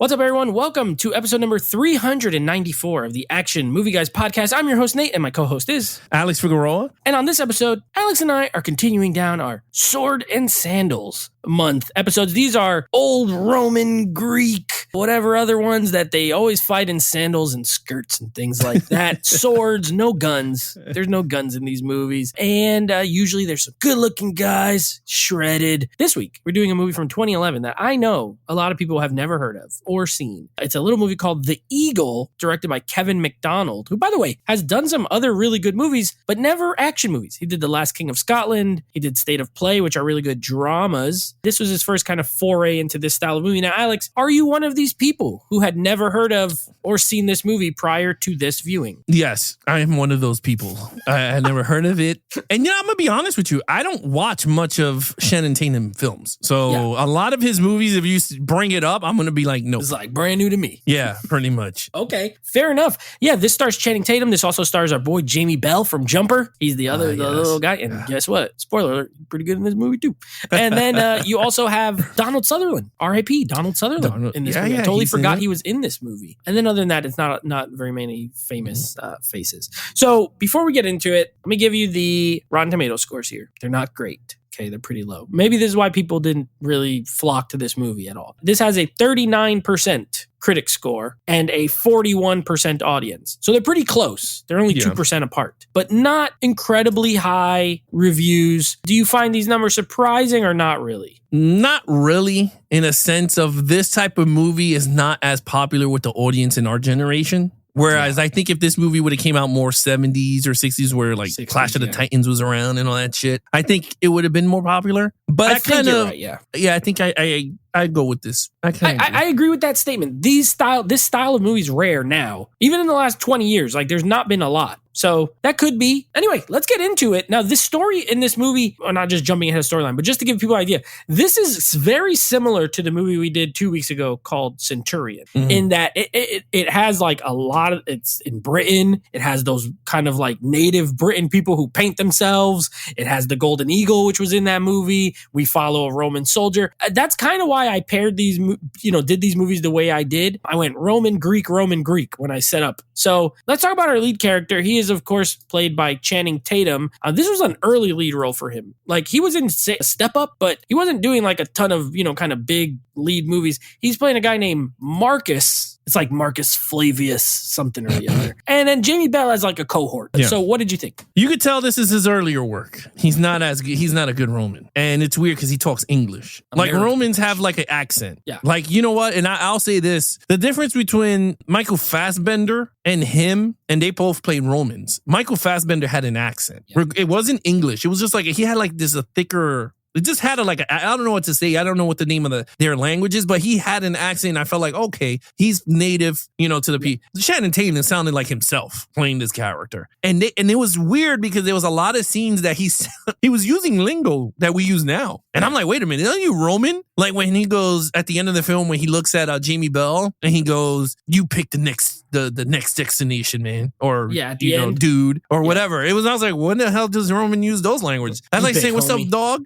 What's up, everyone? Welcome to episode number 394 of the Action Movie Guys podcast. I'm your host, Nate, and my co-host is Alex Figueroa. And on this episode, Alex and I are continuing down our Sword and Sandals month episodes. These are old Roman, Greek, whatever other ones that they always fight in sandals and skirts and things like that. Swords, no guns. There's no guns in these movies. And usually there's some good-looking guys, shredded. This week, we're doing a movie from 2011 that I know a lot of people have never heard of or seen. It's a little movie called The Eagle, directed by Kevin MacDonald, who, by the way, has done some other really good movies, but never action movies. He did The Last King of Scotland. He did State of Play, which are really good dramas. This was his first kind of foray into this style of movie. Now, Alex, are you one of these people who had never heard of or seen this movie prior to this viewing? Yes, I am one of those people. I never heard of it. And, I'm going to be honest with you. I don't watch much of Channing Tatum films. So a lot of his movies, if you bring it up, I'm going to be like, no. It's like brand new to me. Yeah, pretty much. Okay, fair enough. Yeah, this stars Channing Tatum. This also stars our boy Jamie Bell from Jumper. He's the other the little guy. And guess what? Spoiler alert, pretty good in this movie too. And then you also have Donald Sutherland, R.I.P. Donald Sutherland in this movie. I totally forgot he was in this movie. And then other than that, it's not very many famous faces. So before we get into it, let me give you the Rotten Tomato scores here. They're not great. Okay, they're pretty low. Maybe this is why people didn't really flock to this movie at all. This has a 39% critic score and a 41% audience. So they're pretty close. They're only 2% apart, but not incredibly high reviews. Do you find these numbers surprising or not really? Not really, in a sense of this type of movie is not as popular with the audience in our generation. Whereas I think if this movie would have came out more 70s or 60s where like 60s, Clash of the Titans was around and all that shit, I think it would have been more popular. But I kind of, right, I think I go with this. I agree with that statement. This style of movie is rare now. Even in the last 20 years, like there's not been a lot. So that could be. Anyway, let's get into it. Now, this story in this movie, or not just jumping ahead of storyline, but just to give people an idea, this is very similar to the movie we did 2 weeks ago called Centurion, in that it has like a lot of, it's in Britain. It has those kind of like native Britain people who paint themselves. It has the Golden Eagle, which was in that movie. We follow a Roman soldier. That's kind of why I paired these, did these movies the way I did. I went Roman, Greek when I set up. So let's talk about our lead character. He is, of course, played by Channing Tatum. This was an early lead role for him. Like, he was in Step Up, but he wasn't doing like a ton of, kind of big lead movies. He's playing a guy named Marcus. It's like Marcus Flavius something or the other. And then Jamie Bell as like a cohort. Yeah. So what did you think? You could tell this is his earlier work. He's not a good Roman. And it's weird because he talks English. American like Romans English. Have like an accent. Yeah. Like, you know what? And I'll say this. The difference between Michael Fassbender and him, and they both played Romans. Michael Fassbender had an accent. Yeah. It wasn't English. It was just like, he had like this, a thicker... It just had I don't know what to say. I don't know what the name of their language is, but he had an accent. I felt like, okay, he's native, to the people. Channing Tatum sounded like himself playing this character. And it was weird because there was a lot of scenes that he was using lingo that we use now. And I'm like, wait a minute, aren't you Roman? Like when he goes at the end of the film, when he looks at Jamie Bell and he goes, you pick the next destination, man. Or, dude, or whatever. I was like, when the hell does Roman use those languages? That's like saying, what's up, dog?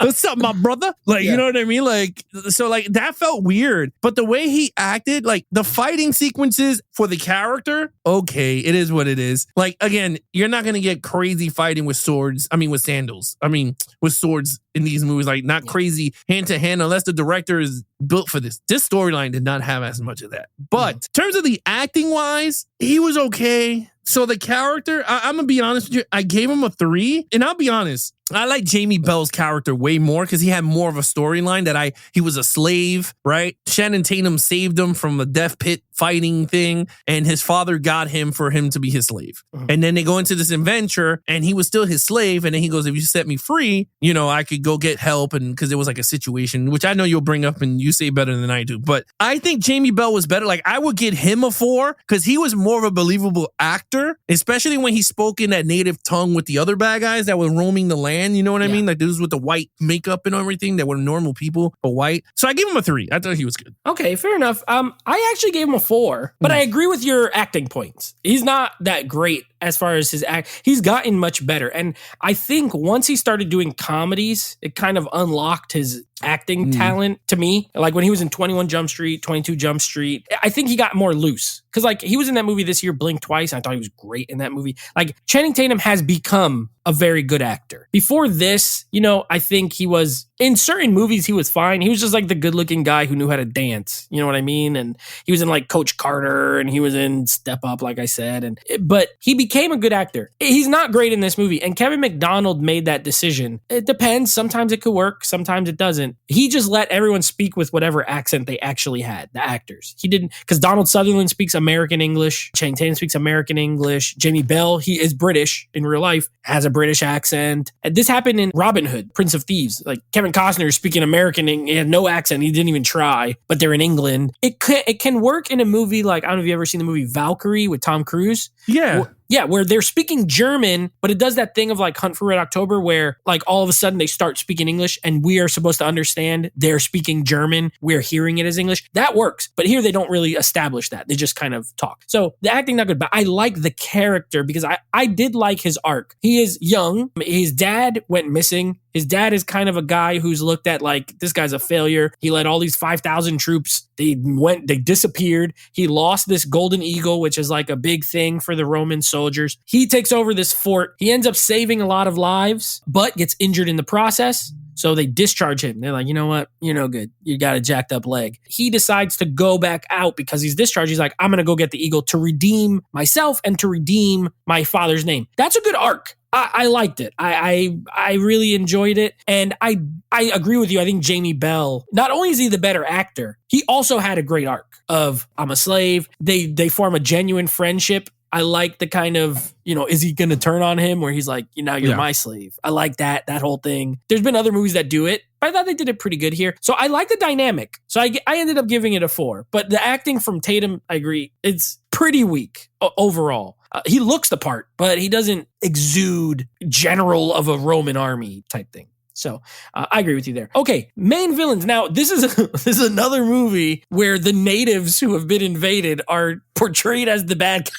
What's up, my brother? Like, you know what I mean? Like, so like that felt weird. But the way he acted, like the fighting sequences for the character, okay, it is what it is. Like, again, you're not going to get crazy fighting with swords. I mean, with sandals. I mean, with swords in these movies, like not crazy hand to hand unless the director is built for this. This storyline did not have as much of that. But in terms of the acting wise, he was okay. So the character, I'm going to be honest with you, I gave him a 3. And I'll be honest, I like Jamie Bell's character way more because he had more of a storyline that he was a slave, right? Channing Tatum saved him from a death pit fighting thing, and his father got him for him to be his slave. And then they go into this adventure, and he was still his slave, and then he goes, if you set me free, I could go get help, and because it was like a situation, which I know you'll bring up and you say better than I do. But I think Jamie Bell was better. Like, I would get him a 4 because he was more of a believable actor, especially when he spoke in that native tongue with the other bad guys that were roaming the land. You know what I mean? Like dudes with the white makeup and everything that were normal people, but white. So I gave him a 3. I thought he was good. Okay, fair enough. I actually gave him a 4, but I agree with your acting points. He's not that great as far as his act. He's gotten much better. And I think once he started doing comedies, it kind of unlocked his acting talent to me. Like when he was in 21 Jump Street, 22 Jump Street, I think he got more loose. Because like he was in that movie this year, Blink Twice. And I thought he was great in that movie. Like Channing Tatum has become a very good actor. Before this, you know, I think he was in certain movies, he was fine. He was just like the good looking guy who knew how to dance. You know what I mean? And he was in like Coach Carter and he was in Step Up, like I said. But he became a good actor. He's not great in this movie. And Kevin McDonald made that decision. It depends. Sometimes it could work. Sometimes it doesn't. He just let everyone speak with whatever accent they actually had, the actors. He didn't, because Donald Sutherland speaks American English. Channing Tatum speaks American English. Jamie Bell, he is British in real life, has a British accent. And this happened in Robin Hood, Prince of Thieves. Like Kevin Costner is speaking American. He had no accent. He didn't even try, but they're in England. It can work in a movie like, I don't know if you've ever seen the movie Valkyrie with Tom Cruise. Yeah. Yeah, where they're speaking German, but it does that thing of like Hunt for Red October where like all of a sudden they start speaking English and we are supposed to understand they're speaking German. We're hearing it as English. That works. But here they don't really establish that. They just kind of talk. So the acting not good, but I like the character because I did like his arc. He is young. His dad went missing. His dad is kind of a guy who's looked at like, this guy's a failure. He led all these 5,000 troops. They disappeared. He lost this golden eagle, which is like a big thing for the Roman soldiers. He takes over this fort. He ends up saving a lot of lives, but gets injured in the process. So they discharge him. They're like, you know what? You're no good. You got a jacked up leg. He decides to go back out because he's discharged. He's like, I'm going to go get the eagle to redeem myself and to redeem my father's name. That's a good arc. I liked it. I really enjoyed it. And I agree with you. I think Jamie Bell, not only is he the better actor, he also had a great arc of I'm a slave. They form a genuine friendship. I like the kind of, you know, is he going to turn on him where he's like, now you're my slave. I like that whole thing. There's been other movies that do it, but I thought they did it pretty good here. So I like the dynamic. So I ended up giving it a 4. But the acting from Tatum, I agree, it's pretty weak overall. He looks the part, but he doesn't exude general of a Roman army type thing. So I agree with you there. Okay, main villains. Now, this is another movie where the natives who have been invaded are portrayed as the bad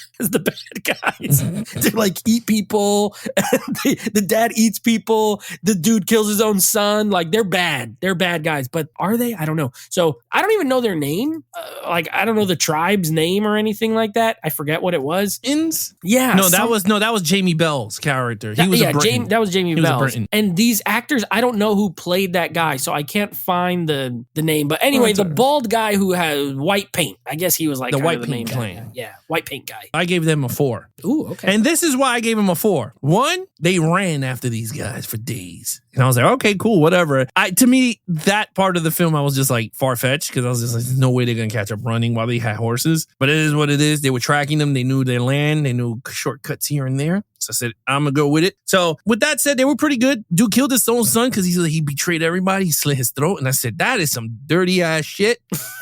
guys. They like eat people. The dad eats people. The dude kills his own son. Like they're bad. They're bad guys. But are they? I don't know. So I don't even know their name. I don't know the tribe's name or anything like that. I forget what it was. Inns? Yeah. That was Jamie Bell's character. He was a Briton. That was Jamie Bell. And these actors, I don't know who played that guy, so I can't find the name. But anyway, the bald guy who has white paint. I guess he was like the white the paint main clan. Guy. Yeah, white paint guy. I gave them a 4. Ooh, okay. And this is why I gave them a 4. One, they ran after these guys for days. And I was like, okay, cool, whatever. To me, that part of the film, I was just like far-fetched because I was just like, there's no way they're going to catch up running while they had horses. But it is what it is. They were tracking them. They knew their land. They knew shortcuts here and there. So I said, I'm going to go with it. So with that said, they were pretty good. Dude killed his own son because he betrayed everybody. He slit his throat. And I said, that is some dirty ass shit.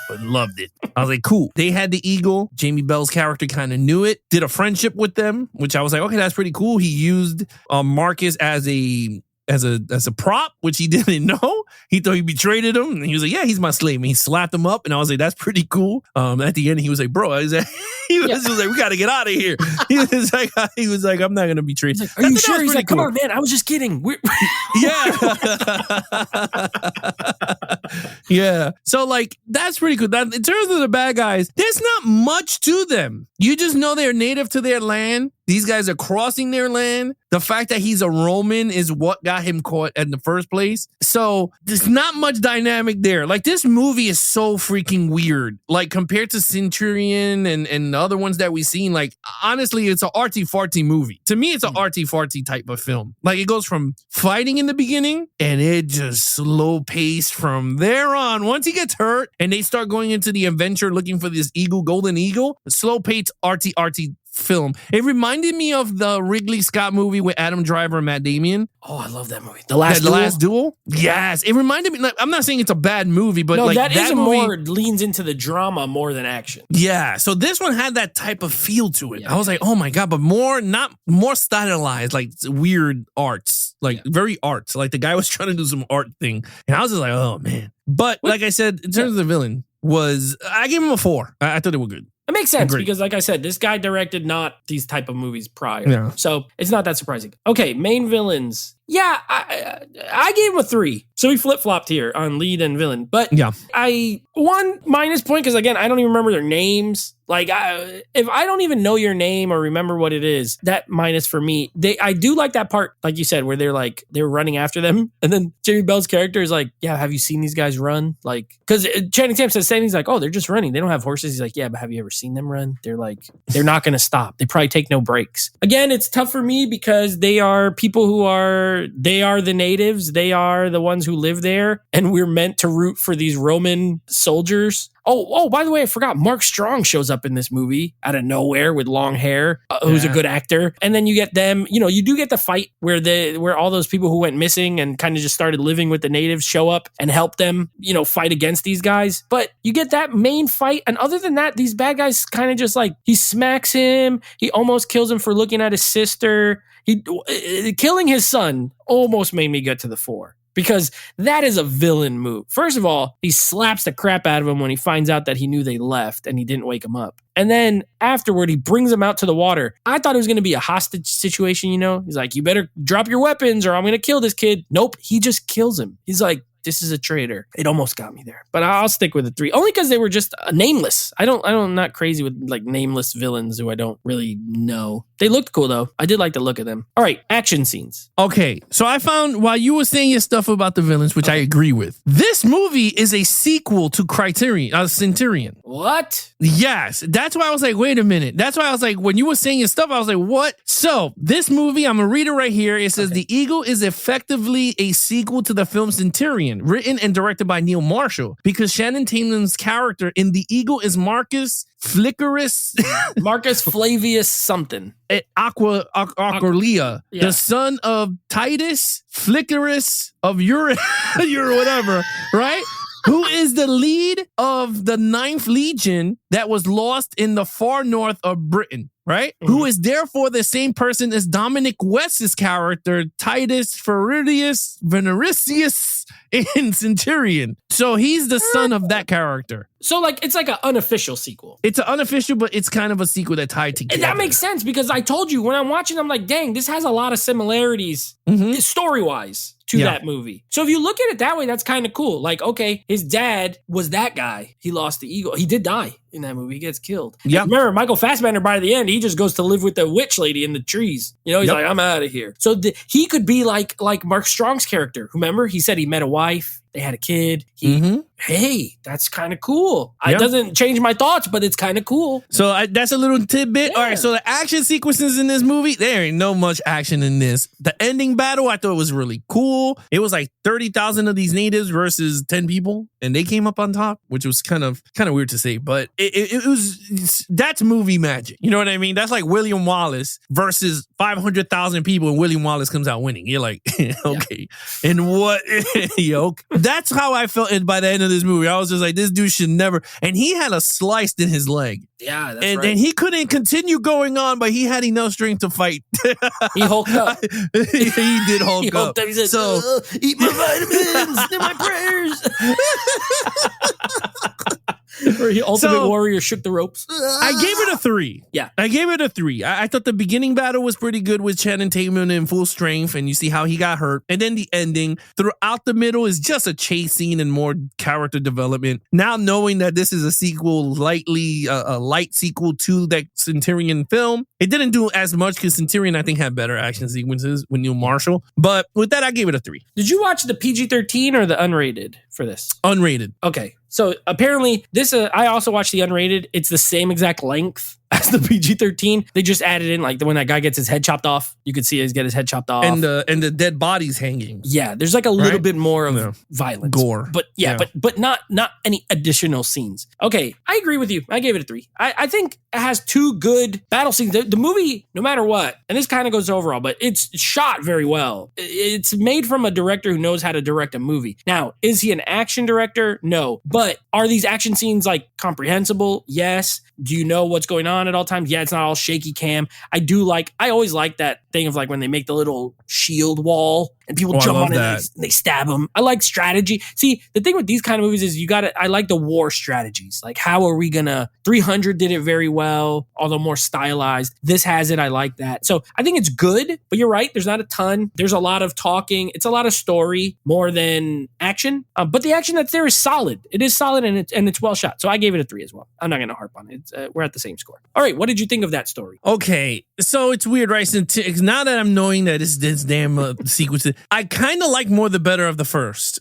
But loved it. I was like, cool. They had the eagle. Jamie Bell's character kind of knew it. Did a friendship with them, which I was like, okay, that's pretty cool. He used Marcus as a prop, which he didn't know. He thought he betrayed him. And he was like, yeah, he's my slave. And he slapped him up. And I was like, that's pretty cool. At the end, he was like, bro, he was like, we got to get out of here. He was like, I'm not going to betray. He's like, are you sure? He's like, come on, man. I was just kidding. Yeah. Yeah. So like, that's pretty cool. In terms of the bad guys, there's not much to them. You just know they're native to their land. These guys are crossing their land. The fact that he's a Roman is what got him caught in the first place. So there's not much dynamic there. Like this movie is so freaking weird. Like compared to Centurion and the other ones that we've seen, like honestly, it's an arty-farty movie. To me, it's an arty-farty type of film. Like it goes from fighting in the beginning and it just slow paced from there on. Once he gets hurt and they start going into the adventure looking for this golden eagle, slow paced arty film. It reminded me of the Ridley Scott movie with Adam Driver and Matt Damon. Oh, I love that movie. The Last Duel? Yes. It reminded me, like, I'm not saying it's a bad movie, but like that movie more leans into the drama more than action. Yeah. So this one had that type of feel to it. Yeah. I was like, oh my God, but not more stylized, like weird arts, like very arts. Like the guy was trying to do some art thing. And I was just like, oh man. But like I said, in terms of the villain, I gave him a 4. I thought they were good. makes sense Agreed. because, like I said, this guy directed not these type of movies prior. Yeah. So it's not that surprising. Okay, main villains. Yeah, I gave him a 3. So we flip-flopped here on lead and villain. But Yeah. I 1 minus point because, again, I don't even remember their names. Like, if I don't even know your name or remember what it is, that minus for me. I do like that part, like you said, where they're running after them. And then Jimmy Bell's character is like, yeah, have you seen these guys run? Like, because Channing Tatum says, he's like, oh, they're just running. They don't have horses. He's like, yeah, but have you ever seen them run? They're like, they're not going to stop. They probably take no breaks. Again, it's tough for me because they are people they are the natives. They are the ones who live there. And we're meant to root for these Roman soldiers. Oh, by the way, I forgot. Mark Strong shows up in this movie out of nowhere with long hair, who's a good actor. And then you get them, you do get the fight where all those people who went missing and kind of just started living with the natives show up and help them, fight against these guys. But you get that main fight. And other than that, these bad guys kind of just like, he smacks him. He almost kills him for looking at his sister. Killing his son almost made me get to the 4. Because that is a villain move. First of all, he slaps the crap out of him when he finds out that he knew they left and he didn't wake him up. And then afterward, he brings him out to the water. I thought it was going to be a hostage situation, He's like, you better drop your weapons or I'm going to kill this kid. Nope, he just kills him. He's like, this is a traitor. It almost got me there, but I'll stick with a 3 only because they were just nameless. I'm not crazy with like nameless villains who I don't really know. They looked cool though. I did like the look of them. All right, action scenes. Okay, so I found while you were saying your stuff about the villains, which I agree with, this movie is a sequel to Centurion. What? Yes, that's why I was like, wait a minute. That's why I was like, when you were saying your stuff, I was like, what? So this movie, I'm gonna read it right here. It says The Eagle is effectively a sequel to the film Centurion, written and directed by Neil Marshall, because Channing Tatum's character in The Eagle is Marcus Flavius something. Aqualia, the son of Titus Flickerus of whatever, right? Who is the lead of the 9th Legion that was lost in the far north of Britain, right? Mm-hmm. Who is therefore the same person as Dominic West's character, Titus Ferrudius Venericius in Centurion. So he's the son of that character. So like it's like an unofficial sequel. It's an unofficial, but it's kind of a sequel that tied together. And that makes sense because I told you when I'm watching, I'm like, dang, this has a lot of similarities story-wise to that movie. So if you look at it that way, that's kind of cool. Like, okay, his dad was that guy. He lost the eagle. He did die in that movie. He gets killed. Yeah. Remember, Michael Fassbender, by the end, he just goes to live with the witch lady in the trees. He's like, I'm out of here. So he could be like Mark Strong's character. Remember, he said he met a wife. They had a kid. Hey, that's kind of cool. It doesn't change my thoughts, but it's kind of cool. So that's a little tidbit. Yeah. All right, so the action sequences in this movie, there ain't no much action in this. The ending battle, I thought was really cool. It was like 30,000 of these natives versus 10 people, and they came up on top, which was kind of weird to say, but that's movie magic. You know what I mean? That's like William Wallace versus 500,000 people, and William Wallace comes out winning. You're like, okay, and what? That's how I felt by the end of this movie. I was just like, this dude should never. And he had a slice in his leg. Yeah, that's right. And he couldn't continue going on, but he had enough strength to fight. He hulked up. He did hulk up. Hulked up. He said, so, eat my vitamins, do my prayers. Or he Ultimate Warrior shook the ropes. I gave it a 3. Yeah. I gave it a 3. I thought the beginning battle was pretty good with Channing Tatum in full strength, and you see how he got hurt. And then the ending throughout the middle is just a chase scene and more character development. Now knowing that this is a sequel, a light sequel to that Centurion film, it didn't do as much because Centurion, I think, had better action sequences with Neil Marshall. But with that, I gave it a 3. Did you watch the PG-13 or the unrated for this? Unrated. Okay. So apparently this, I also watched the unrated. It's the same exact length as the PG-13. They just added in like when that guy gets his head chopped off, you could see he's get his head chopped off. And the dead bodies hanging. Yeah. There's like a little bit more of violence. Gore. But but not any additional scenes. Okay. I agree with you. I gave it a 3. I think it has 2 good battle scenes. The movie, no matter what, and this kind of goes overall, but it's shot very well. It's made from a director who knows how to direct a movie. Now, is he an action director? No. But are these action scenes like comprehensible? Yes. Do you know what's going on at all times? Yeah, it's not all shaky cam. I always like that thing of like when they make the little shield wall and people I jump love on it that. and they stab them. I like strategy. See, the thing with these kind of movies is I like the war strategies. Like, how are we gonna, 300 did it very well, although more stylized. This has it. I like that. So I think it's good, but you're right. There's not a ton. There's a lot of talking. It's a lot of story more than action. But the action that's there is solid. It is solid and it's well shot. So I gave it a 3 as well. I'm not going to harp on it. We're at the same score. All right. What did you think of that story? Okay, so it's weird, right? Since now that I'm knowing that it's this damn sequence, I kind of like more the better of the first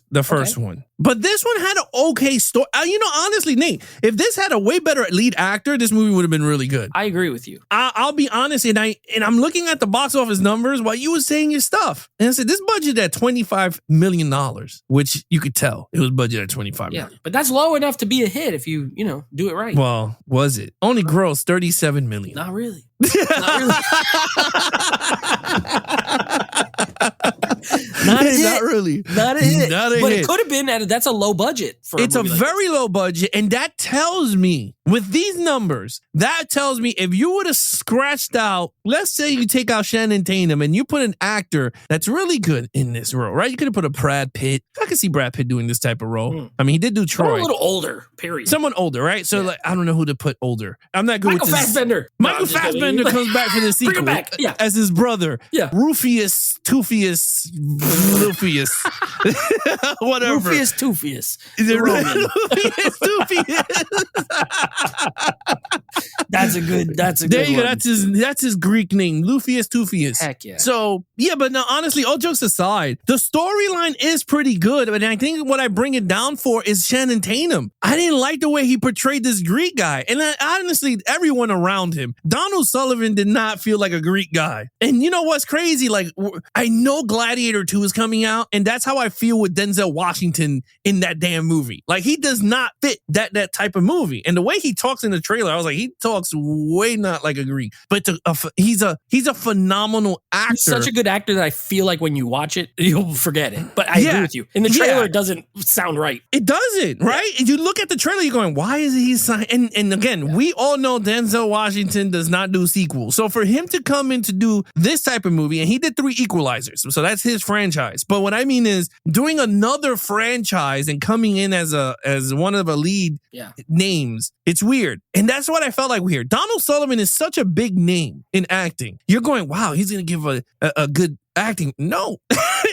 one. But this one had an okay story. Honestly, Nate, if this had a way better lead actor, this movie would have been really good. I agree with you. I'll be honest, and I'm looking at the box office numbers while you were saying your stuff, and I said this budget at $25 million, which you could tell it was budgeted at $25 million. Yeah, but that's low enough to be a hit if you do it right. Well, was it? Only grossed $37 million. Not really. Not really. Not a hit. Not really. Not a hit. Not a but hit. it could have been that's a low budget for It's a movie like very low budget, and that tells me, with these numbers, that tells me if you would have scratched out, let's say you take out Channing Tatum and you put an actor that's really good in this role, right? You could have put a Brad Pitt. I could see Brad Pitt doing this type of role. I mean, he did do Troy. a little older, period. Someone older, right? So like, I don't know who to put older. I'm not good Michael with this. Fassbender. Michael Fassbender comes back for the sequel. Bring him back. Yeah. As his brother. Yeah. Rufus, Toofius, whatever. Rufus Toofius. Is it Roman. Rufus Toofius? That's a good There you go. one. That's his Greek name, Lufius Tufius. Heck yeah. So yeah, but no, honestly, all jokes aside, the storyline is pretty good. But I think what I bring it down for is Channing Tatum. I didn't like the way he portrayed this Greek guy, and honestly, everyone around him. Donald Sullivan did not feel like a Greek guy. And you know what's crazy? Like, I know Gladiator 2 is coming out, and that's how I feel with Denzel Washington in that damn movie. Like, he does not fit that type of movie. And the way he talks in the trailer, I was like, he talks way not like a Greek. But he's a phenomenal actor. He's such a good actor that I feel like when you watch it, you'll forget it. But I agree with you. In the trailer, it doesn't sound right. It doesn't, right? And you look at the trailer, you're going, why is he signing? And again, we all know Denzel Washington does not do sequels. So for him to come in to do this type of movie, and he did 3 Equalizers, so that's his franchise. But what I mean is doing another franchise and coming in as one of the lead names, it's weird. And that's what I felt like weird. Donald Sullivan is such a big name in acting. You're going, wow, he's going to give a good acting. No.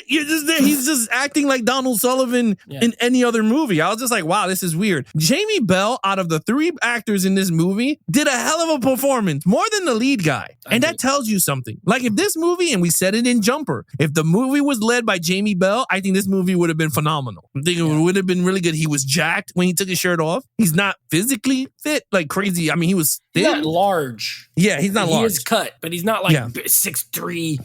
He's just acting like Donald Sullivan in any other movie. I was just like, wow, this is weird. Jamie Bell, out of the 3 actors in this movie, did a hell of a performance, more than the lead guy. And that tells you something. Like, if this movie, and we said it in Jumper, if the movie was led by Jamie Bell, I think this movie would have been phenomenal. I think it would have been really good. He was jacked when he took his shirt off. He's not physically fit like crazy. I mean, he was thin. He's not large. Yeah, he's not large. He is cut, but he's not like 6'3",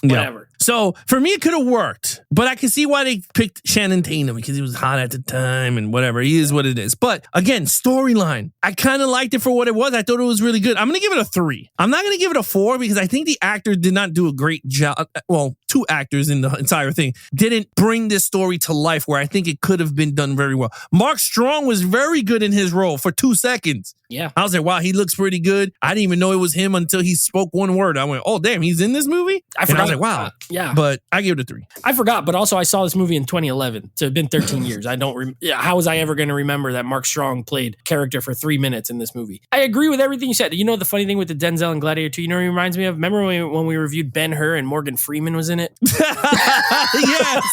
whatever. So for me, it could have worked, but I can see why they picked Channing Tatum, because he was hot at the time and whatever. He is what it is. But again, storyline, I kind of liked it for what it was. I thought it was really good. I'm going to give it a 3. I'm not going to give it a 4 because I think the actors did not do a great job. Well, 2 actors in the entire thing didn't bring this story to life where I think it could have been done very well. Mark Strong was very good in his role for 2 seconds. Yeah. I was like, wow, he looks pretty good. I didn't even know it was him until he spoke one word. I went, oh, damn, he's in this movie? I forgot. And I was like, wow. Yeah. But I gave it a 3. I forgot, but also I saw this movie in 2011. So it's been 13 years. I don't how was I ever going to remember that Mark Strong played character for 3 minutes in this movie? I agree with everything you said. You know the funny thing with the Denzel and Gladiator 2, you know what it reminds me of? Remember when we reviewed Ben-Hur and Morgan Freeman was in it? Yes.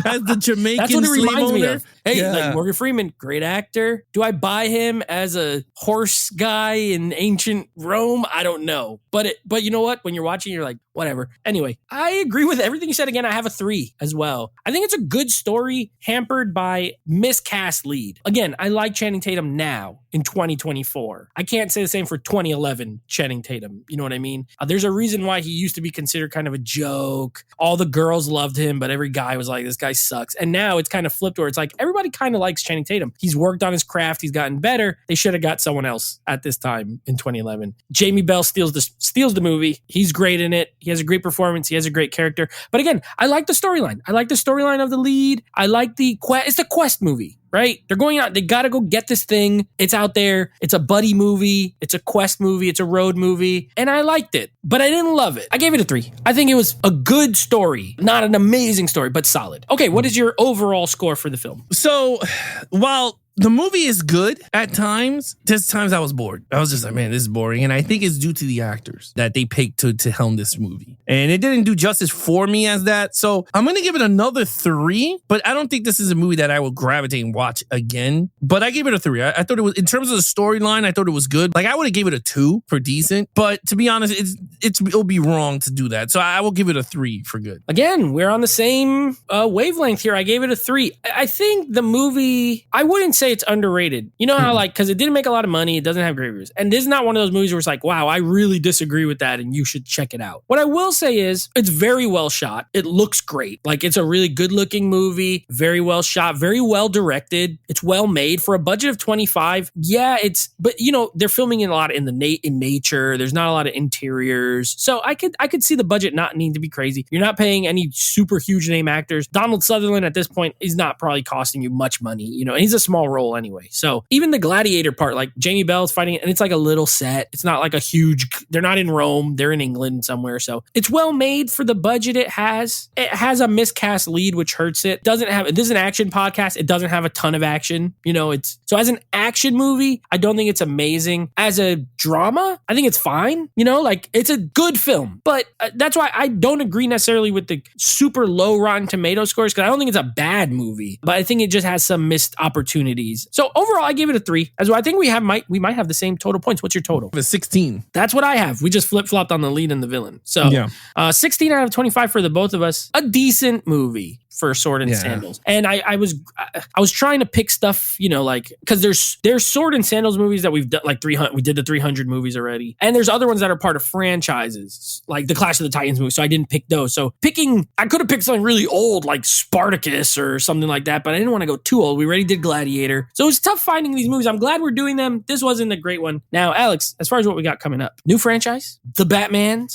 As the Jamaican That's what it reminds me owner. of. Hey, like Morgan Freeman, great actor. Do I buy him as a horse guy in ancient Rome? I don't know. But you know what? When you're watching, you're like, whatever. Anyway, I agree with everything you said. Again, I have a 3 as well. I think it's a good story hampered by miscast lead. Again, I like Channing Tatum now in 2024. I can't say the same for 2011 Channing Tatum. You know what I mean? There's a reason why he used to be considered kind of a joke. All the girls loved him, but every guy was like, this guy sucks. And now it's kind of flipped where it's like, everybody kind of likes Channing Tatum. He's worked on his craft. He's gotten better. They should have got someone else at this time in 2011. Jamie Bell steals the movie. He's great in it. He has a great performance. He has a great character. But again, I like the storyline. I like the storyline of the lead. I like the quest. It's the quest movie, right? They're going out. They got to go get this thing. It's out there. It's a buddy movie. It's a quest movie. It's a road movie. And I liked it, but I didn't love it. I gave it a 3. I think it was a good story. Not an amazing story, but solid. Okay, what is your overall score for the film? So, while the movie is good at times, there's times I was bored. I was just like, man, this is boring. And I think it's due to the actors that they picked to helm this movie. And it didn't do justice for me as that. So I'm going to give it another 3, but I don't think this is a movie that I will gravitate and watch again. But I gave it a 3. I thought it was, in terms of the storyline, I thought it was good. Like, I would have gave it a 2 for decent. But to be honest, it'll be wrong to do that. So I will give it a 3 for good. Again, we're on the same wavelength here. I gave it a 3. I think the movie, I wouldn't say it's underrated. You know how, like, because it didn't make a lot of money, it doesn't have great reviews. And this is not one of those movies where it's like, wow, I really disagree with that and you should check it out. What I will say is it's very well shot. It looks great. Like, it's a really good looking movie, very well shot, very well directed. It's well made for a budget of 25. Yeah, but you know, they're filming in a lot in nature. There's not a lot of interiors. So I could see the budget not needing to be crazy. You're not paying any super huge name actors. Donald Sutherland at this point is not probably costing you much money, you know, and he's a small role anyway. So even the gladiator part, like Jamie Bell's fighting it, and it's like a little set. It's not like a huge, they're not in Rome, they're in England somewhere. So it's well made for the budget it has. It has a miscast lead, which hurts it. This is an action podcast. It doesn't have a ton of action. You know, so as an action movie, I don't think it's amazing. As a drama, I think it's fine. You know, like, it's a good film, but that's why I don't agree necessarily with the super low Rotten Tomato scores, because I don't think it's a bad movie, but I think it just has some missed opportunities. So overall, I gave it a 3. As well, I think we might have the same total points. What's your total? 16. That's what I have. We just flip-flopped on the lead and the villain. So yeah. 16 out of 25 for the both of us. A decent movie for Sword and Sandals. And I was trying to pick stuff, you know, like, because there's Sword and Sandals movies that we've done, like 300. We did the 300 movies already, and there's other ones that are part of franchises, like the Clash of the Titans movie. So I didn't pick those. So I could have picked something really old, like Spartacus or something like that, but I didn't want to go too old. We already did Gladiator, so it's tough finding these movies. I'm glad we're doing them. This wasn't a great one. Now, Alex, as far as what we got coming up, new franchise, The Batman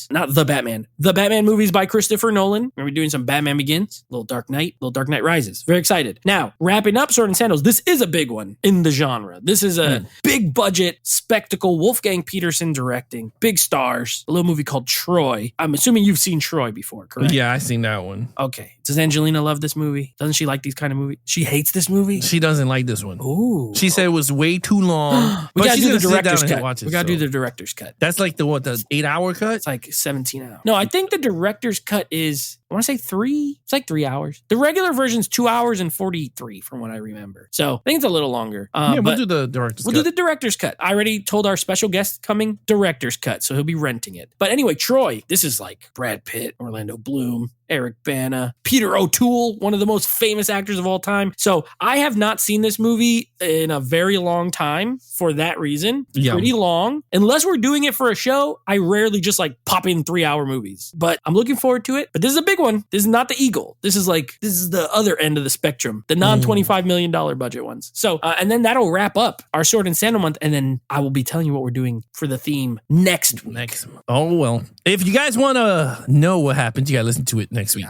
movies by Christopher Nolan. We're doing some Batman Begins, Little Dark Knight Rises. Very excited. Now, wrapping up Sword and Sandals, this is a big one in the genre. This is a big budget spectacle. Wolfgang Peterson directing, big stars, a little movie called Troy. I'm assuming you've seen Troy before, correct? Yeah, I've seen that one. Okay. Does Angelina love this movie? Doesn't she like these kind of movies? She hates this movie? She doesn't like this one. Ooh. She said it was way too long. We gotta do the director's cut. Watch it, we gotta do the director's cut. That's like the 8-hour cut? It's like 17 hours. No, I think the director's cut is, I want to say 3. It's like 3 hours. The regular version's 2 hours and 43 from what I remember. So I think it's a little longer. We'll do the director's cut. We'll do the director's cut. I already told our special guest coming, director's cut. So he'll be renting it. But anyway, Troy, this is like Brad Pitt, Orlando Bloom, Eric Bana, Peter O'Toole, one of the most famous actors of all time. So I have not seen this movie in a very long time for that reason. Yeah. Pretty long. Unless we're doing it for a show, I rarely just like pop in 3-hour movies. But I'm looking forward to it. But this is a big one. This is not the Eagle. This is the other end of the spectrum, the non-$25 million budget ones. So, and then that'll wrap up our Sword and Sandal month. And then I will be telling you what we're doing for the theme next week. Oh, well. If you guys want to know what happens, you got to listen to it next week.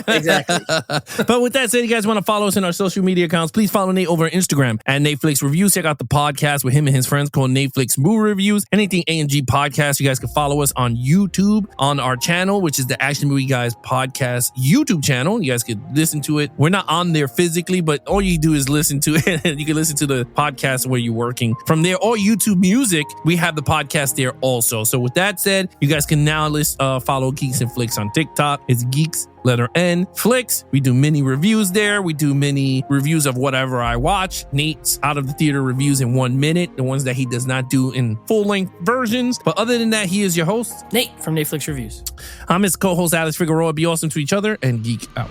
Exactly. But with that said, you guys want to follow us in our social media accounts, please follow Nate over on Instagram at Netflix Reviews. Check out the podcast with him and his friends called Netflix Movie Reviews. Anything A&G Podcast. You guys can follow us on YouTube on our channel, which is the Action Movie Guys Podcast YouTube channel. You guys could listen to it. We're not on there physically, but all you do is listen to it. And you can listen to the podcast where you're working. From there, or YouTube Music, we have the podcast there also. So with that said, you guys can now follow Geeks and Flicks on TikTok. It's Geeks letter N Flicks. We do mini reviews there. We do mini reviews of whatever I watch. Nate's out of the theater reviews in 1 minute, the ones that he does not do in full length versions. But other than that, he is your host, Nate from Netflix Reviews. I'm his co-host, Alex Figueroa. Be awesome to each other and geek out.